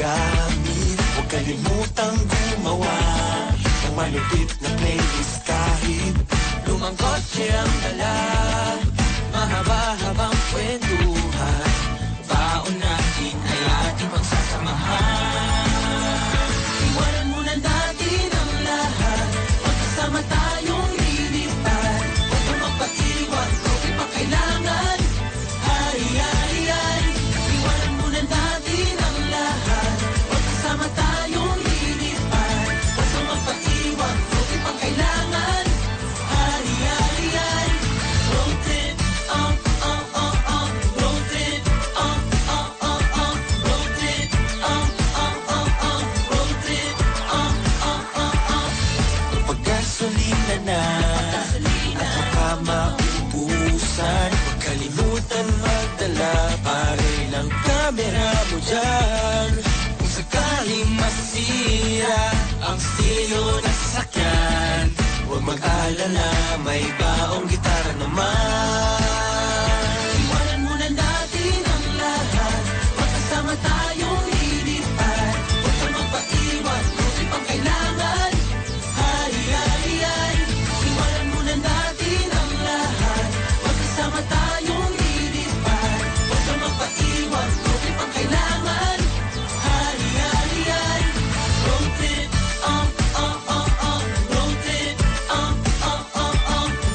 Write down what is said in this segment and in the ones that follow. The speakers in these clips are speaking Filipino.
gamit. Huwag kalimutang gumawa ng malupit na playlist kahit lumang kotse ang dala. Mahaba-habang kwentuhan, baon natin ay ating pagsasamahan. Iwanan mo na natin ang lahat, magkasama tayong lilipad. Huwag mo magpaiwan, trophy pa kailangan. Ay, ay, ay, iwanan mo na natin ang lahat, magkasama tayong lilipad. Huwag mo magpaiwan, trophy pa kailangan. Ay, ay, ay, road trip, road trip, road trip, road trip, Pag gasolina na at saka maubusan, huwag kalimutan magdala pare ng kamera mo dyan. Kung sakaling masira ang stereo na sasakyan, huwag mag-alala, may baong gitara naman. Iwanan muna natin ang lahat, magkasama tayong lilipad. Huwag kang magpaiwan, trophy pang kailangan. Ay, ay, ay, iwanan muna natin ang lahat, magkasama tayong lilipad. Huwag kang magpaiwan, trophy pang kailangan. Ay, ay, ay, road trip, road trip,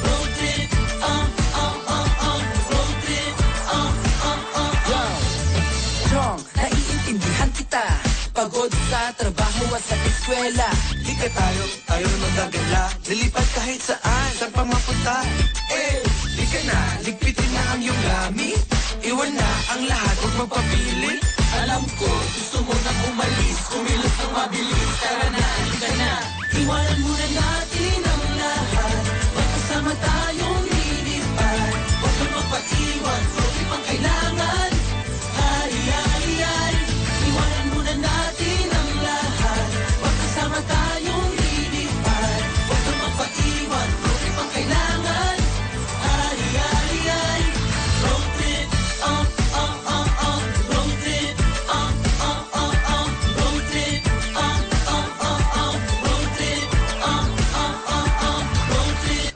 road trip, road trip, Chong, naiintindihan kita. Pagod sa trabaho at sa eskwela. di ka tayo na magagala. Lilipad kahit saan, saan pa mapunta. Di ka na, ligpitin na ang iyong gamit. Iwan na ang lahat, huwag magpapili. Alam ko, gusto mo nang umalis, kumilos ng mabilis. Tara na, halika na. Iwanan muna natin ang lahat, magkasama tayong lilipad. Huwag kang magpaiwan, trophy pang kailangan. Ay, ay, ay, iwanan muna natin ang lahat, magkasama tayong lilipad. Huwag kang magpaiwan, trophy pang kailangan. Ay, ay, ay, road trip, road trip, road trip, road trip, road trip.